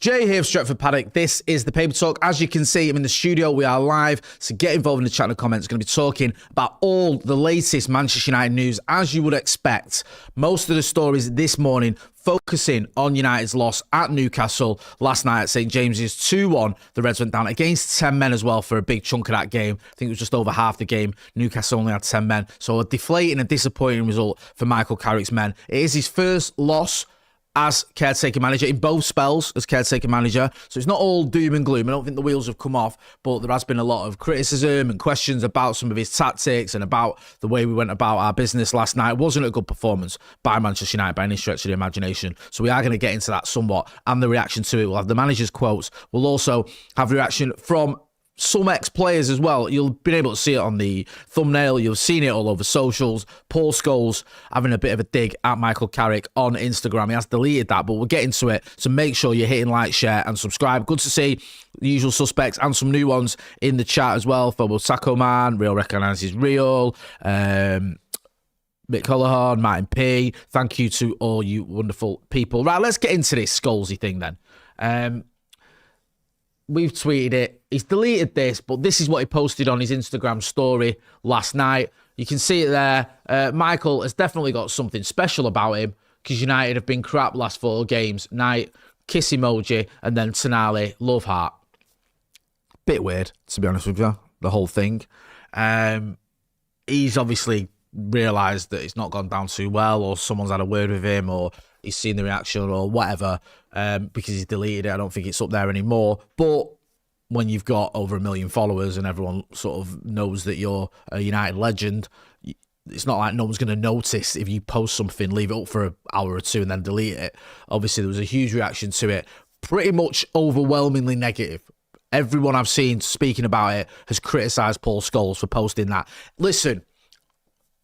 Jay here of Stretford Paddock. This is the Paper Talk. As you can see, I'm in the studio. We are live. So get involved in the chat and the comments. Going to be talking about all the latest Manchester United news, as you would expect. Most of the stories this morning focusing on United's loss at Newcastle last night at St James's 2-1. The Reds went down against 10 men as well for a big chunk of that game. I think it was just over half the game. Newcastle only had 10 men. So a deflating and disappointing result for Michael Carrick's men. It is his first loss as caretaker manager in both spells as caretaker manager. So it's not all doom and gloom. I don't think the wheels have come off, but there has been a lot of criticism and questions about some of his tactics and about the way we went about our business last night. It wasn't a good performance by Manchester United by any stretch of the imagination. So we are going to get into that somewhat and the reaction to it. We'll have the manager's quotes. We'll also have the reaction from some ex-players as well. You'll be able to see it on the thumbnail. You've seen it all over socials. Paul Scholes having a bit of a dig at Michael Carrick on Instagram. He has deleted that, but we'll get into it. So make sure you're hitting like, share and subscribe. Good to see the usual suspects and some new ones in the chat as well. For Taco Man, Real Recognises Real, Mick Colohan, Martin P. Thank you to all you wonderful people. Right, let's get into this Scholesy thing then. We've tweeted it. He's deleted this, but this is what he posted on his Instagram story last night. You can see it there. Michael has definitely got something special about him because United have been crap last 4 games. Night, kiss emoji, and then Tonali, love heart. Bit weird, to be honest with you, the whole thing. He's obviously realised that it's not gone down too well, or someone's had a word with him, or he's seen the reaction or whatever, because he's deleted it. I don't think it's up there anymore. But when you've got over 1 million followers and everyone sort of knows that you're a United legend, it's not like no one's going to notice if you post something, leave it up for an hour or two and then delete it. Obviously, there was a huge reaction to it. Pretty much overwhelmingly negative. Everyone I've seen speaking about it has criticised Paul Scholes for posting that. Listen,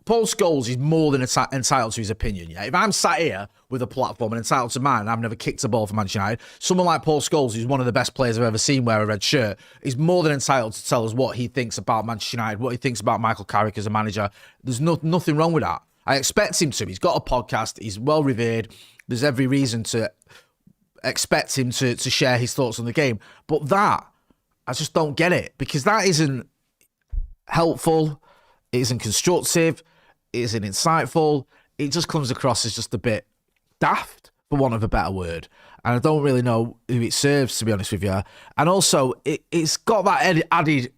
Paul Scholes is more than entitled to his opinion. Yeah, if I'm sat here with a platform and entitled to mine, and I've never kicked a ball for Manchester United, someone like Paul Scholes, who's one of the best players I've ever seen wear a red shirt, is more than entitled to tell us what he thinks about Manchester United, what he thinks about Michael Carrick as a manager. There's nothing wrong with that. I expect him to. He's got a podcast. He's well revered. There's every reason to expect him to share his thoughts on the game. But that, I just don't get it, because that isn't helpful. It isn't constructive. It isn't insightful. It just comes across as just a bit daft, for want of a better word. And I don't really know who it serves, to be honest with you. And also, it's got that added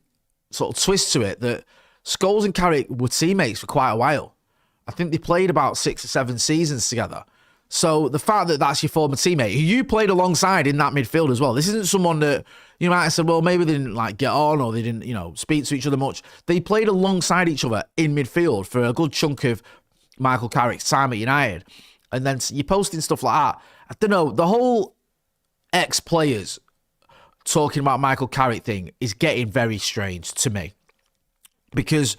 sort of twist to it that Scholes and Carrick were teammates for quite a while. I think they played about 6 or 7 seasons together. So the fact that that's your former teammate, who you played alongside in that midfield as well, this isn't someone that you might have said, well, maybe they didn't like get on or they didn't, speak to each other much. They played alongside each other in midfield for a good chunk of Michael Carrick's time at United. And then you're posting stuff like that. I don't know, the whole ex-players talking about Michael Carrick thing is getting very strange to me. Because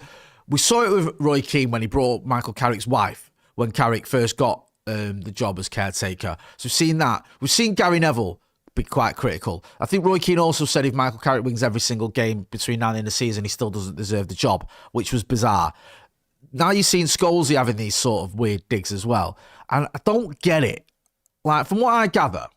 we saw it with Roy Keane when he brought Michael Carrick's wife, when Carrick first got the job as caretaker. So we've seen that. We've seen Gary Neville be quite critical. I think Roy Keane also said if Michael Carrick wins every single game between now and the end of the season, he still doesn't deserve the job, which was bizarre. Now you're seeing Scholesy having these sort of weird digs as well. And I don't get it. Like, from what I gather,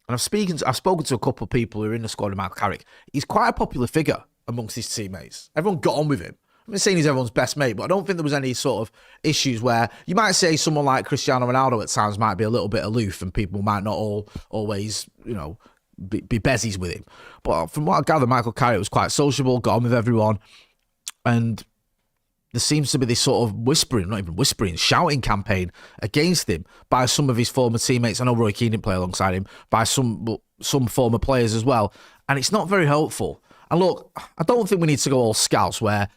and I've spoken to a couple of people who are in the squad of Michael Carrick, he's quite a popular figure amongst his teammates. Everyone got on with him. I'm not saying he's everyone's best mate, but I don't think there was any sort of issues where you might say someone like Cristiano Ronaldo at times might be a little bit aloof and people might not always, be bezies with him. But from what I gather, Michael Carrick was quite sociable, got on with everyone. And there seems to be this sort of shouting campaign against him by some of his former teammates. I know Roy Keane didn't play alongside him, by some former players as well. And it's not very helpful. And look, I don't think we need to go all scouts where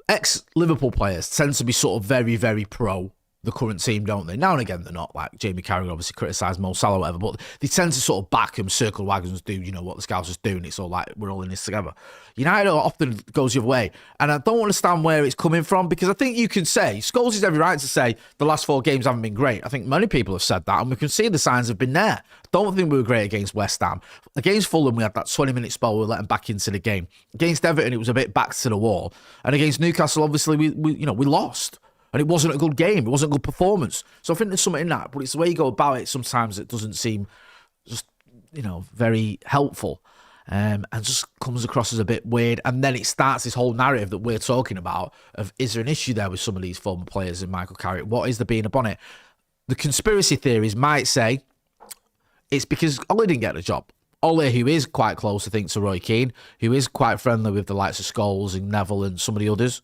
ex-Liverpool players tend to be sort of very, very pro the current team, don't they? Now and again, they're not. Like Jamie Carragher obviously criticised Mo Salah or whatever, but they tend to sort of back him, circle wagons, do, what the scouts are doing. It's all like, we're all in this together. United often goes the other way. And I don't understand where it's coming from, because I think you can say, Scholes has every right to say the last 4 games haven't been great. I think many people have said that, and we can see the signs have been there. Don't think we were great against West Ham. Against Fulham, we had that 20-minute spell where we let them back into the game. Against Everton, it was a bit back to the wall. And against Newcastle, obviously, we lost. And it wasn't a good game. It wasn't a good performance. So I think there's something in that. But it's the way you go about it sometimes that doesn't seem just very helpful. And just comes across as a bit weird. And then it starts this whole narrative that we're talking about of, is there an issue there with some of these former players in Michael Carrick? What is there being upon it? The conspiracy theories might say it's because Ollie didn't get the job. Ollie, who is quite close, I think, to Roy Keane, who is quite friendly with the likes of Scholes and Neville and some of the others,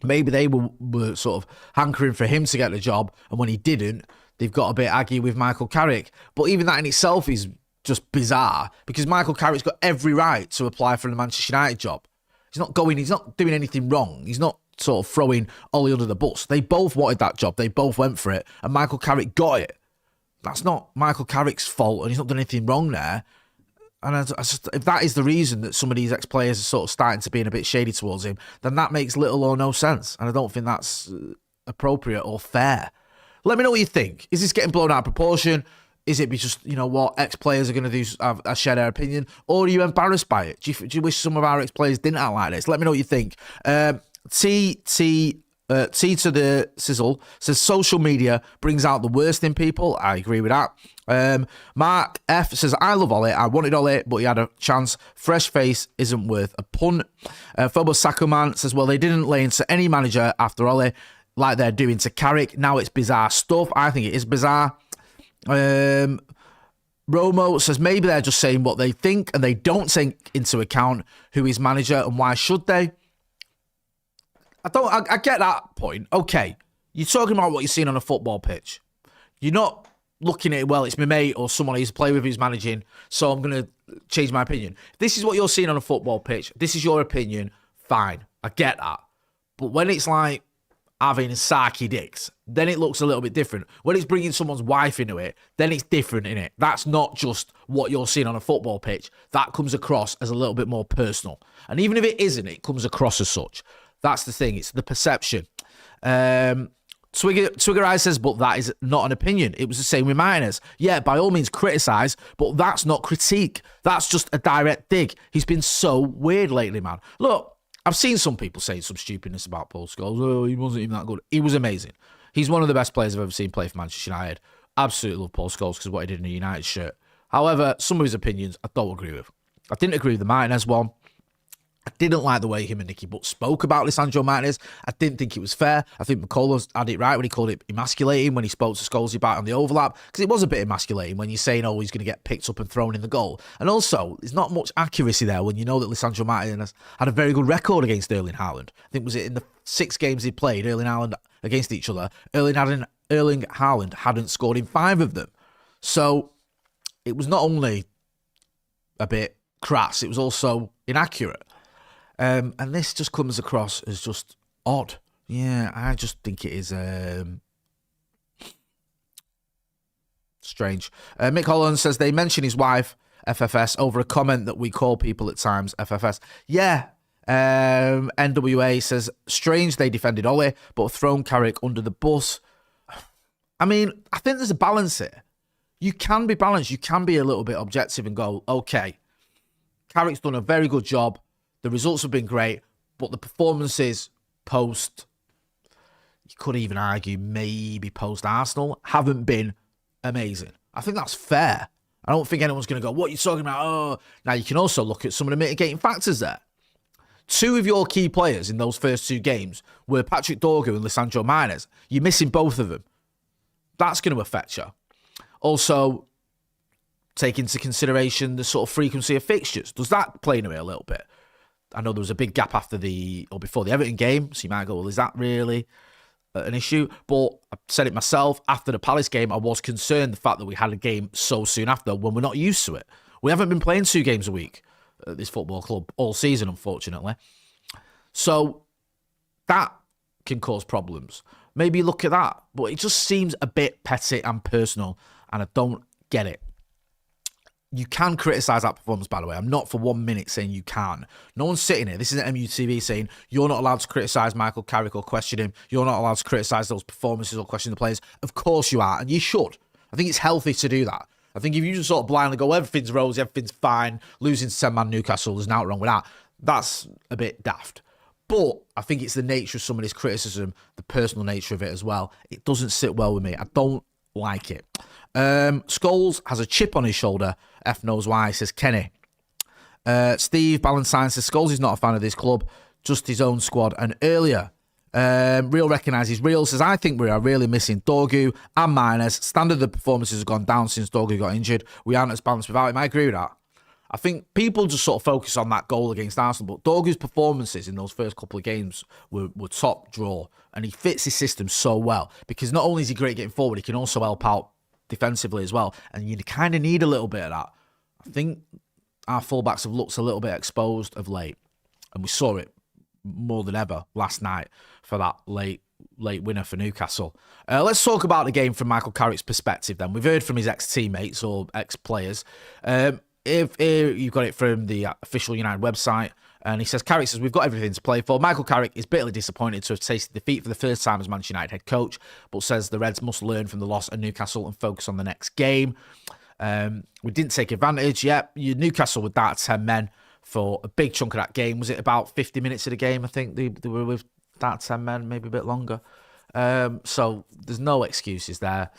maybe they were sort of hankering for him to get the job, and when he didn't, they've got a bit aggy with Michael Carrick. But even that in itself is just bizarre, because Michael Carrick's got every right to apply for the Manchester United job. He's not doing anything wrong. He's not sort of throwing Ollie under the bus. They both wanted that job. They both went for it, and Michael Carrick got it. That's not Michael Carrick's fault, and he's not done anything wrong there. And if that is the reason that some of these ex-players are sort of starting to be a bit shady towards him, then that makes little or no sense. And I don't think that's appropriate or fair. Let me know what you think. Is this getting blown out of proportion? Is it just, what ex-players are going to do, share their opinion? Or are you embarrassed by it? Do you wish some of our ex-players didn't act like this? Let me know what you think. T to the sizzle says social media brings out the worst in people. I agree with that. Mark F says, I love Ollie. I wanted Ollie, but he had a chance. Fresh face isn't worth a punt. Phobos Sakuman says, well, they didn't lay into any manager after Ollie like they're doing to Carrick. Now it's bizarre stuff. I think it is bizarre. Romo says, maybe they're just saying what they think and they don't take into account who is manager, and why should they? I get that point. Okay, you're talking about what you're seeing on a football pitch. You're not looking at it, well, it's my mate or someone I used to play with who's managing, so I'm going to change my opinion. This is what you're seeing on a football pitch. This is your opinion. Fine, I get that. But when it's like having sarky dicks, then it looks a little bit different. When it's bringing someone's wife into it, then it's different, innit? That's not just what you're seeing on a football pitch. That comes across as a little bit more personal. And even if it isn't, it comes across as such. That's the thing. It's the perception. Twigger Eye says, but that is not an opinion. It was the same with Martinez. Yeah, by all means, criticise, but that's not critique. That's just a direct dig. He's been so weird lately, man. Look, I've seen some people say some stupidness about Paul Scholes. Oh, he wasn't even that good. He was amazing. He's one of the best players I've ever seen play for Manchester United. Absolutely love Paul Scholes because of what he did in a United shirt. However, some of his opinions I don't agree with. I didn't agree with the Martinez one. I didn't like the way him and Nicky Butt spoke about Lisandro Martinez. I didn't think it was fair. I think McCullough had it right when he called it emasculating, when he spoke to Scholes about on the overlap, because it was a bit emasculating when you're saying, oh, he's going to get picked up and thrown in the goal. And also, there's not much accuracy there when you know that Lisandro Martinez had a very good record against Erling Haaland. I think, was it in the 6 games he played, Erling Haaland against each other, Erling Haaland hadn't scored in 5 of them. So it was not only a bit crass, it was also inaccurate. And this just comes across as just odd. Yeah, I just think it is strange. Mick Holland says they mention his wife, FFS, over a comment that we call people at times FFS. Yeah. NWA says, strange they defended Ollie, but have thrown Carrick under the bus. I mean, I think there's a balance here. You can be balanced. You can be a little bit objective and go, okay, Carrick's done a very good job. The results have been great, but the performances post, you could even argue maybe post-Arsenal, haven't been amazing. I think that's fair. I don't think anyone's going to go, what are you talking about? Oh, now you can also look at some of the mitigating factors there. 2 of your key players in those first 2 games were Patrick Dorgu and Lisandro Martinez. You're missing both of them. That's going to affect you. Also, take into consideration the sort of frequency of fixtures. Does that play into it a little bit? I know there was a big gap before the Everton game, so you might go, well, is that really an issue? But I said it myself, after the Palace game, I was concerned the fact that we had a game so soon after when we're not used to it. We haven't been playing 2 games a week at this football club all season, unfortunately. So that can cause problems. Maybe look at that. But it just seems a bit petty and personal, and I don't get it. You can criticise that performance, by the way. I'm not for 1 minute saying you can. No one's sitting here. This isn't MUTV saying you're not allowed to criticise Michael Carrick or question him. You're not allowed to criticise those performances or question the players. Of course you are, and you should. I think it's healthy to do that. I think if you just sort of blindly go, everything's rosy, everything's fine, losing to 10-man Newcastle, there's nothing wrong with that. That's a bit daft. But I think it's the nature of some of this criticism, the personal nature of it as well. It doesn't sit well with me. I don't like it. Scholes has a chip on his shoulder. F knows why, says Kenny. Steve Ballantyne says Scholes is not a fan of this club, just his own squad. And earlier, Real recognises Real says, I think we are really missing Dorgu and Miners. Standard of the performances have gone down since Dorgu got injured. We aren't as balanced without him. I agree with that. I think people just sort of focus on that goal against Arsenal, but Dorgu's performances in those first couple of games were top draw, and he fits his system so well because not only is he great getting forward, he can also help out defensively as well, and you kind of need a little bit of that. I think our fullbacks have looked a little bit exposed of late, and we saw it more than ever last night for that late winner for Newcastle. Let's talk about the game from Michael Carrick's perspective then. We've heard from his ex-teammates or ex-players. If you've got it from the official United website, and he says, Carrick says, we've got everything to play for. Michael Carrick is bitterly disappointed to have tasted defeat for the first time as Manchester United head coach, but says the Reds must learn from the loss at Newcastle and focus on the next game. We didn't take advantage yet. Newcastle were down to 10 men for a big chunk of that game. Was it about 50 minutes of the game? I think they were with that 10 men, maybe a bit longer. So there's no excuses there.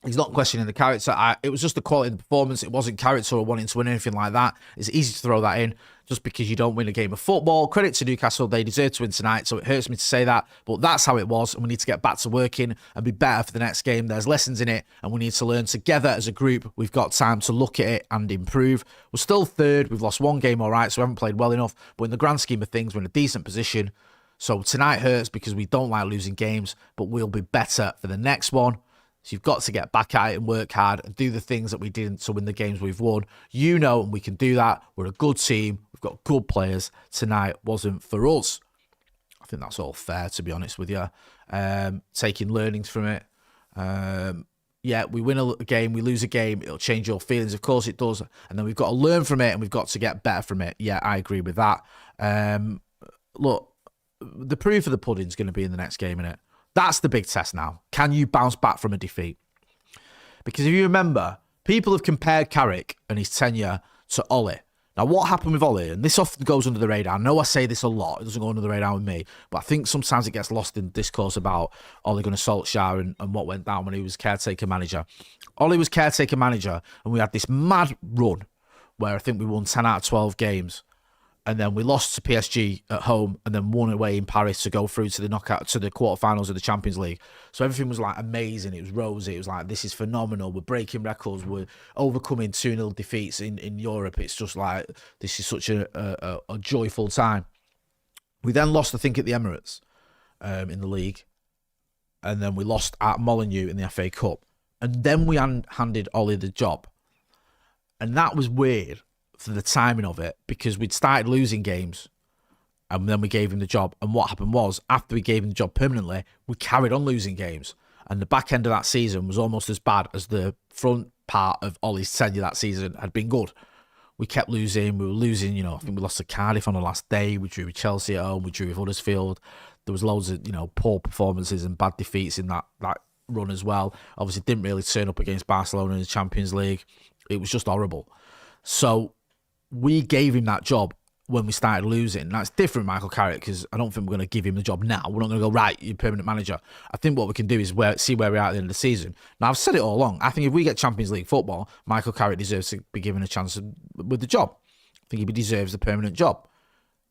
He's not questioning the character. It was just the quality of the performance. It wasn't character or wanting to win anything like that. It's easy to throw that in just because you don't win a game of football. Credit to Newcastle. They deserve to win tonight, so it hurts me to say that. But that's how it was, and we need to get back to working and be better for the next game. There's lessons in it, and we need to learn together as a group. We've got time to look at it and improve. We're still third. We've lost one game all right, so we haven't played well enough. But in the grand scheme of things, we're in a decent position. So tonight hurts because we don't like losing games, but we'll be better for the next one. So you've got to get back at it and work hard and do the things that we didn't to win the games we've won. You know, and we can do that. We're a good team. We've got good players. Tonight wasn't for us. I think that's all fair, to be honest with you. Taking learnings from it. Yeah, we win a game, we lose a game, it'll change your feelings. Of course it does. And then we've got to learn from it and we've got to get better from it. Yeah, I agree with that. Look, the proof of the pudding is going to be in the next game, innit? That's the big test now. Can you bounce back from a defeat? Because if you remember, people have compared Carrick and his tenure to Ollie. Now, what happened with Ollie, and this often goes under the radar. I know I say this a lot. It doesn't go under the radar with me. But I think sometimes it gets lost in discourse about Ole Gunnar Solskjaer and what went down when he was caretaker manager. Ollie was caretaker manager, and we had this mad run where I think we won 10 out of 12 games. And then we lost to PSG at home and then won away in Paris to go through to the knockout, to the quarterfinals of the Champions League. So everything was like amazing. It was rosy. It was like, this is phenomenal. We're breaking records. We're overcoming 2-0 defeats in Europe. It's just like, this is such a joyful time. We then lost, I think, at the Emirates in the league. And then we lost at Molineux in the FA Cup. And then we handed Ollie the job. And that was weird for the timing of it, because we'd started losing games and then we gave him the job. And what happened was, after we gave him the job permanently, we carried on losing games. And the back end of that season was almost as bad as the front part of Ollie's tenure that season had been good. We kept losing. We were losing, I think we lost to Cardiff on the last day. We drew with Chelsea at home. We drew with Huddersfield. There was loads of, poor performances and bad defeats in that run as well. Obviously, didn't really turn up against Barcelona in the Champions League. It was just horrible. So we gave him that job when we started losing. Now, it's different, Michael Carrick, because I don't think we're going to give him the job now. We're not going to go, right, you're permanent manager. I think what we can do is see where we are at the end of the season. Now, I've said it all along. I think if we get Champions League football, Michael Carrick deserves to be given a chance with the job. I think he deserves the permanent job.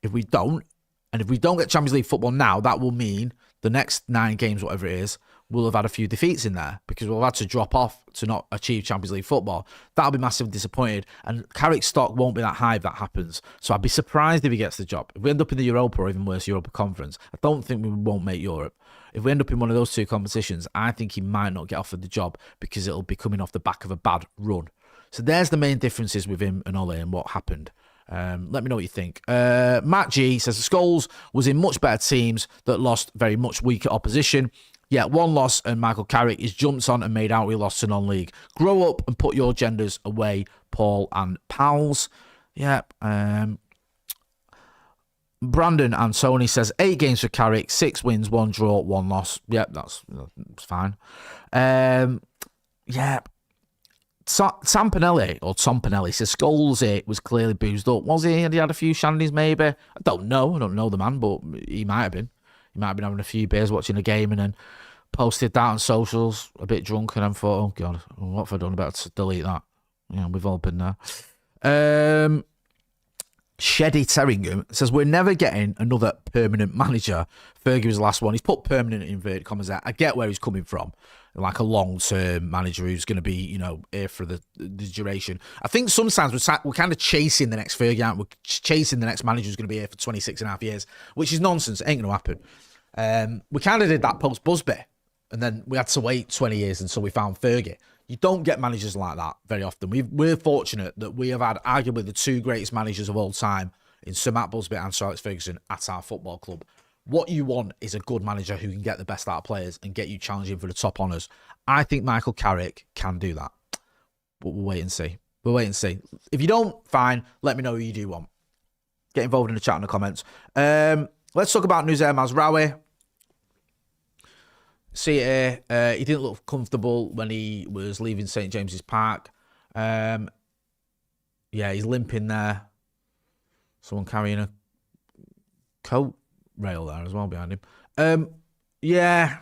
If we don't, and if we don't get Champions League football now, that will mean the next 9 games, whatever it is, we'll have had a few defeats in there because we'll have had to drop off to not achieve Champions League football. That'll be massively disappointed, and Carrick's stock won't be that high if that happens. So I'd be surprised if he gets the job. If we end up in the Europa or even worse, Europa Conference, I don't think we won't make Europe. If we end up in one of those two competitions, I think he might not get offered the job because it'll be coming off the back of a bad run. So there's the main differences with him and Ole and what happened. Let me know what you think. Matt G says the Scholes was in much better teams that lost very much weaker opposition. Yeah, one loss and Michael Carrick is jumped on and made out we lost to non-league. Grow up and put your genders away, Paul and pals. Yeah. Brandon and Tony says 8 games for Carrick, 6 wins, 1 draw, 1 loss. Yeah, that's fine. Yeah. Tom Pinelli says Scholes was clearly boozed up. Was he? Had he had a few shandies maybe? I don't know. I don't know the man, but he might have been. He might have been having a few beers watching a game and then Posted that on socials, a bit drunk, and I thought, oh God, what have I done? Better to delete that. Yeah, we've all been there. Sheddy Terringham says, we're never getting another permanent manager. Fergie was the last one. He's put permanent in inverted commas there. I get where he's coming from. Like a long-term manager who's going to be, here for the duration. I think sometimes we're kind of chasing the next Fergie out. We're chasing the next manager who's going to be here for 26 and a half years, which is nonsense. It ain't going to happen. We kind of did that post-Busby, and then we had to wait 20 years until we found Fergie. You don't get managers like that very often. We're fortunate that we have had arguably the two greatest managers of all time in Sir Matt Busby and Sir Alex Ferguson at our football club. What you want is a good manager who can get the best out of players and get you challenging for the top honours. I think Michael Carrick can do that. But we'll wait and see. We'll wait and see. If you don't, fine. Let me know who you do want. Get involved in the chat in the comments. Let's talk about Nusayr Mazraoui. See here, he didn't look comfortable when he was leaving St James's Park. Yeah, he's limping there. Someone carrying a coat rail there as well behind him. Yeah,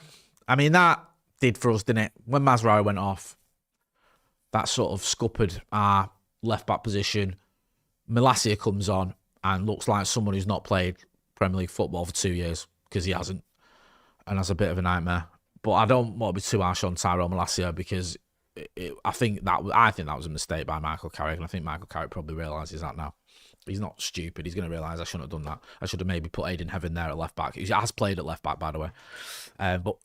I mean, that did for us, didn't it? When Mazraoui went off, that sort of scuppered our left-back position. Malacia comes on and looks like someone who's not played Premier League football for 2 years, because he hasn't. And that's a bit of a nightmare. But I don't want to be too harsh on Tyrone Malacia, because I think that was a mistake by Michael Carrick, and I think Michael Carrick probably realises that now. He's not stupid. He's going to realise I shouldn't have done that. I should have maybe put Aidan Heaven there at left back. He has played at left back, by the way. But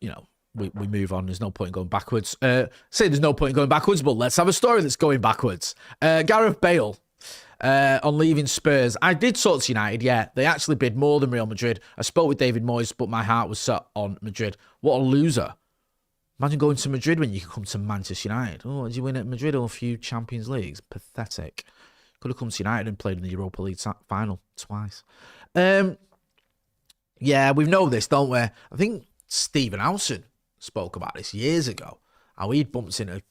we move on. There's no point in going backwards. Say there's no point in going backwards, but let's have a story that's going backwards. Gareth Bale. On leaving Spurs. I did talk to United, yeah. They actually bid more than Real Madrid. I spoke with David Moyes, but my heart was set on Madrid. What a loser. Imagine going to Madrid when you could come to Manchester United. Oh, did you win at Madrid or a few Champions Leagues? Pathetic. Could have come to United and played in the Europa League final twice. Yeah, we know this, don't we? I think Stephen Howson spoke about this years ago. How he'd bumped into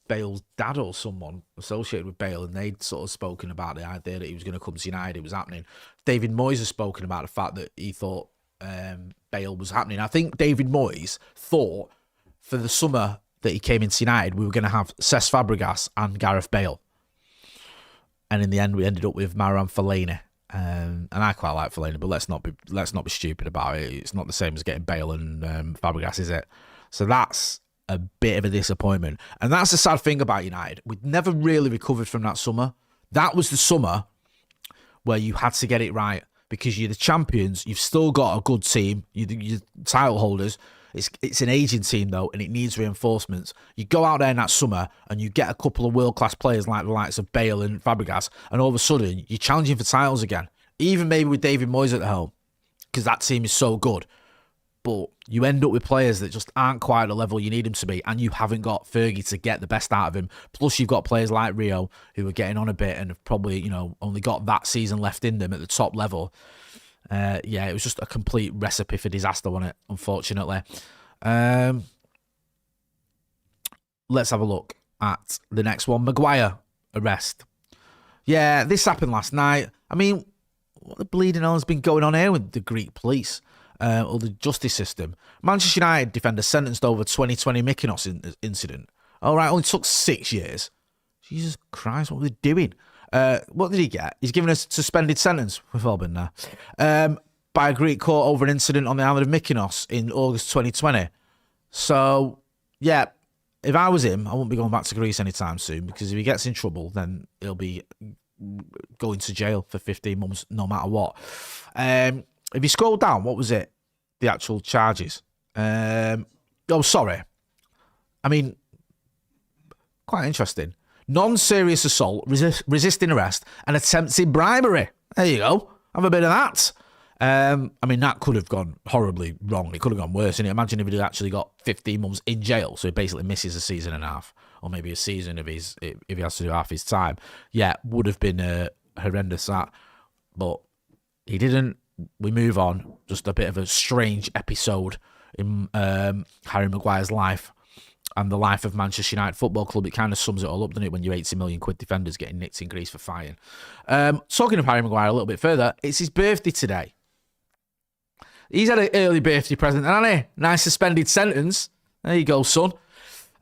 Bale's dad or someone associated with Bale, and they'd sort of spoken about the idea that he was going to come to United. It was happening. David Moyes has spoken about the fact that he thought Bale was happening. I think David Moyes thought for the summer that he came into United, we were going to have Cesc Fabregas and Gareth Bale. And in the end, we ended up with Marouane Fellaini. And I quite like Fellaini, but let's not be stupid about it. It's not the same as getting Bale and Fabregas, is it? So that's a bit of a disappointment. And that's the sad thing about United. We'd never really recovered from that summer. That was the summer where you had to get it right, because you're the champions. You've still got a good team. You're title holders. It's an aging team, though, and it needs reinforcements. You go out there in that summer and you get a couple of world-class players like the likes of Bale and Fabregas, and all of a sudden you're challenging for titles again. Even maybe with David Moyes at the helm, because that team is so good. But you end up with players that just aren't quite at the level you need them to be, and you haven't got Fergie to get the best out of him. Plus, you've got players like Rio who are getting on a bit and have probably, only got that season left in them at the top level. Yeah, it was just a complete recipe for disaster, wasn't it? Unfortunately. Let's have a look at the next one. Maguire arrest. Yeah, this happened last night. I mean, what the bleeding hell has been going on here with the Greek police? Or the justice system. Manchester United defender sentenced over 2020 Mykonos incident. All right, only took 6 years. Jesus Christ, what were they doing? What did he get? He's given a suspended sentence. We've all been there. By a Greek court over an incident on the island of Mykonos in August 2020. So, yeah, if I was him, I wouldn't be going back to Greece anytime soon, because if he gets in trouble, then he'll be going to jail for 15 months no matter what. If you scroll down, what was it? The actual charges. Sorry. I mean, quite interesting. Non-serious assault, resisting arrest, and attempted bribery. There you go. Have a bit of that. I mean, that could have gone horribly wrong. It could have gone worse. And imagine if he'd actually got 15 months in jail, so he basically misses a season and a half, or maybe a season if he has to do half his time. Yeah, would have been horrendous that. But he didn't. We move on. Just a bit of a strange episode in Harry Maguire's life and the life of Manchester United Football Club. It kind of sums it all up, doesn't it, when your 80 million quid defenders getting nicked in Greece for firing. Talking of Harry Maguire a little bit further, it's his birthday today. He's had an early birthday present, hasn't he? Nice suspended sentence. There you go, son.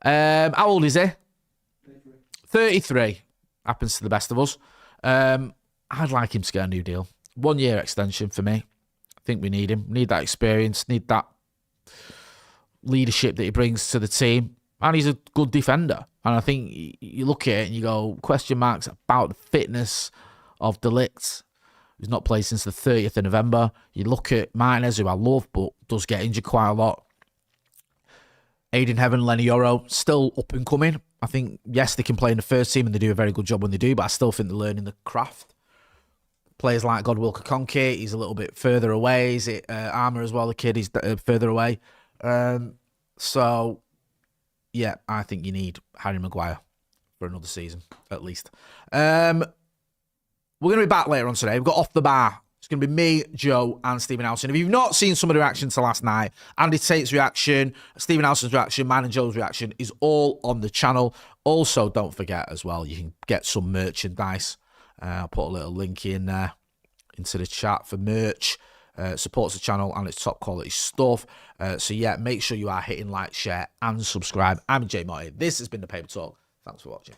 How old is he? 33. Happens to the best of us. I'd like him to get a new deal. 1 year extension for me. I think we need him. We need that experience. Need that leadership that he brings to the team. And he's a good defender. And I think you look at it and you go, question marks about the fitness of De Ligt, who's not played since the 30th of November. You look at Martinez, who I love, but does get injured quite a lot. Aiden Heaven, Lenny Yoro, still up and coming. I think, yes, they can play in the first team and they do a very good job when they do, but I still think they're learning the craft. Players like Godwill Kakonke, he's a little bit further away. Is it Armour as well, the kid? He's further away. So, yeah, I think you need Harry Maguire for another season, at least. We're going to be back later on today. We've got Off the Bar. It's going to be me, Joe, and Stephen Howson. If you've not seen some of the reactions to last night, Andy Tate's reaction, Stephen Howson's reaction, mine and Joe's reaction is all on the channel. Also, don't forget as well, you can get some merchandise. I'll put a little link in there into the chat for merch. Supports the channel and it's top quality stuff. So yeah, make sure you are hitting like, share, and subscribe. I'm Jay Motti. This has been The Paper Talk. Thanks for watching.